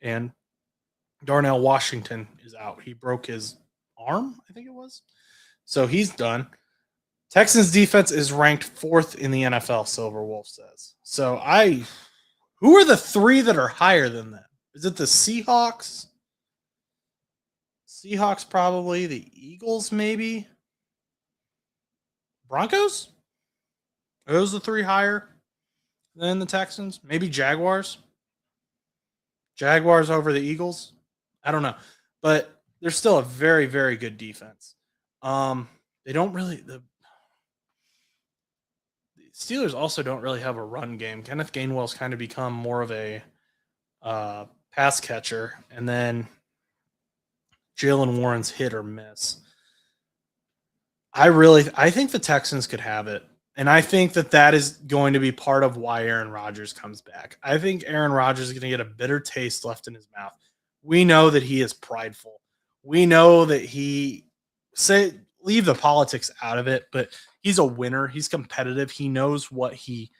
And Darnell Washington is out. He broke his arm, I think it was. So he's done. Texans defense is ranked 4th in the NFL, Silver Wolf says. So who are the 3 that are higher than them? Is it the Seahawks? Seahawks probably. The Eagles maybe? Broncos? Are those the 3 higher than the Texans? Maybe Jaguars? Jaguars over the Eagles? I don't know. But they're still a very, very good defense. They don't really the Steelers also don't really have a run game. Kenneth Gainwell's kind of become more of a pass catcher, and then Jalen Warren's hit or miss. I think the Texans could have it, and I think that is going to be part of why Aaron Rodgers comes back. I think Aaron Rodgers is going to get a bitter taste left in his mouth. We know that he is prideful. We know that leave the politics out of it, but he's a winner. He's competitive. He knows what he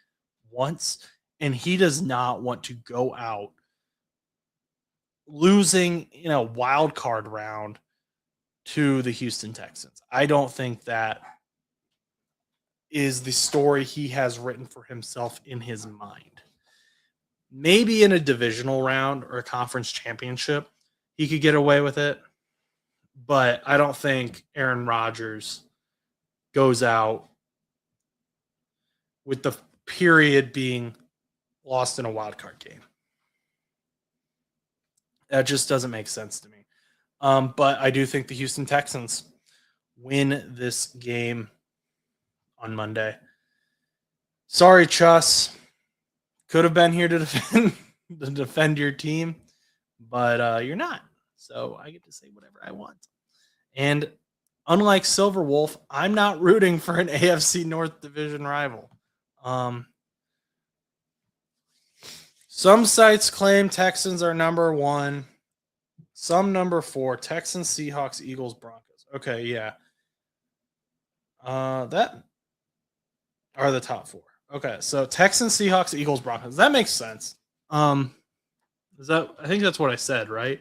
wants, and he does not want to go out losing in a wild card round to the Houston Texans. I don't think that is the story he has written for himself in his mind. Maybe in a divisional round or a conference championship, he could get away with it. But I don't think Aaron Rodgers goes out with the period being lost in a wild card game. That just doesn't make sense to me. But I do think the Houston Texans win this game on Monday. Sorry, Chuss. Could have been here to defend your team, but you're not. So I get to say whatever I want. And unlike Silver Wolf, I'm not rooting for an AFC North division rival. Some sites claim Texans are number 1. Some number 4. Texans, Seahawks, Eagles, Broncos. Okay, yeah. That are the top 4. Okay, so Texans, Seahawks, Eagles, Broncos. That makes sense. I think that's what I said, right?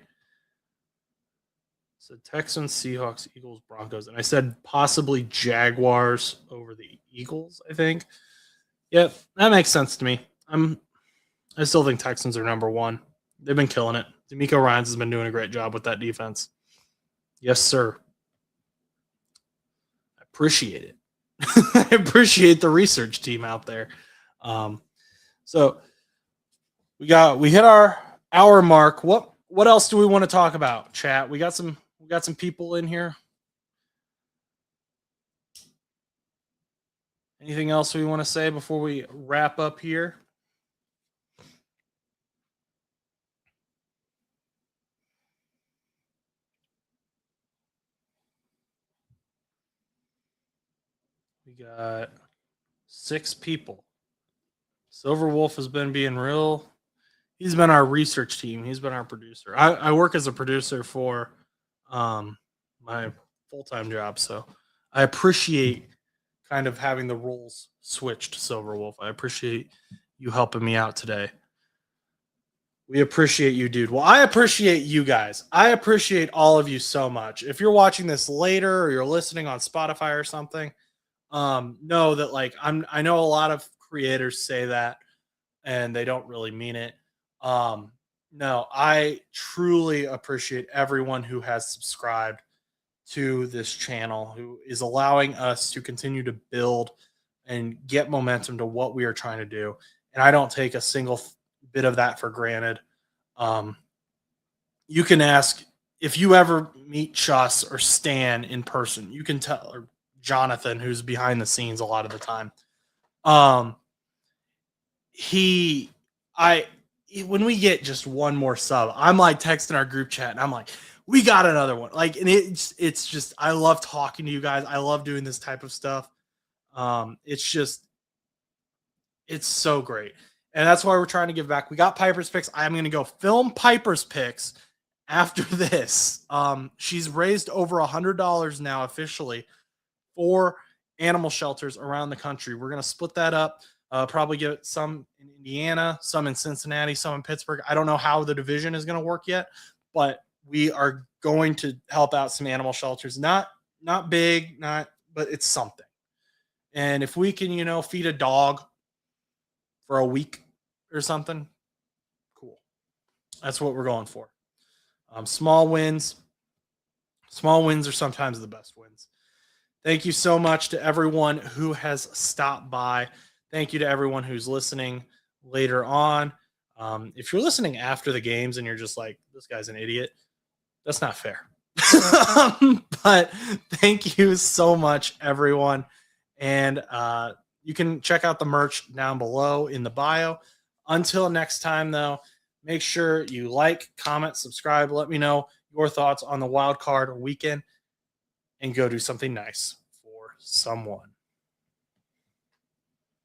So Texans, Seahawks, Eagles, Broncos. And I said possibly Jaguars over the Eagles, I think. Yep, that makes sense to me. I still think Texans are number 1. They've been killing it. D'Amico Ryans has been doing a great job with that defense. Yes, sir. I appreciate it. I appreciate the research team out there. So we hit our hour mark. What else do we want to talk about, chat? We got some people in here. Anything else we want to say before we wrap up here? We got 6 people. Silver Wolf has been being real. He's been our research team. He's been our producer. I work as a producer for my full-time job, so I appreciate kind of having the roles switched, Silver Wolf. I appreciate you helping me out today. We appreciate you, dude. Well, I appreciate you guys. I appreciate all of you so much. If you're watching this later or you're listening on Spotify or something, know that I know a lot of creators say that and they don't really mean it. No, I truly appreciate everyone who has subscribed to this channel, who is allowing us to continue to build and get momentum to what we are trying to do. and I don't take a single bit of that for granted. You can ask if you ever meet Chus or Stan in person, you can tell, or Jonathan, who's behind the scenes a lot of the time. When we get just one more sub, I'm like texting our group chat and I'm like, we got another one. Like, and it's just, I love talking to you guys. I love doing this type of stuff. It's so great. And that's why we're trying to give back. We got Piper's Picks. I'm going to go film Piper's Picks after this. She's raised over $100 now officially for animal shelters around the country. We're going to split that up. Probably get some in Indiana, some in Cincinnati, some in Pittsburgh. I don't know how the division is going to work yet, but we are going to help out some animal shelters. Not big, but it's something. And if we can, feed a dog for a week or something, cool. That's what we're going for. Small wins are sometimes the best wins. Thank you so much to everyone who has stopped by. Thank you to everyone who's listening later on. If you're listening after the games and you're just like, this guy's an idiot, that's not fair. But thank you so much, everyone. And you can check out the merch down below in the bio. Until next time, though, make sure you like, comment, subscribe. Let me know your thoughts on the wild card weekend and go do something nice for someone.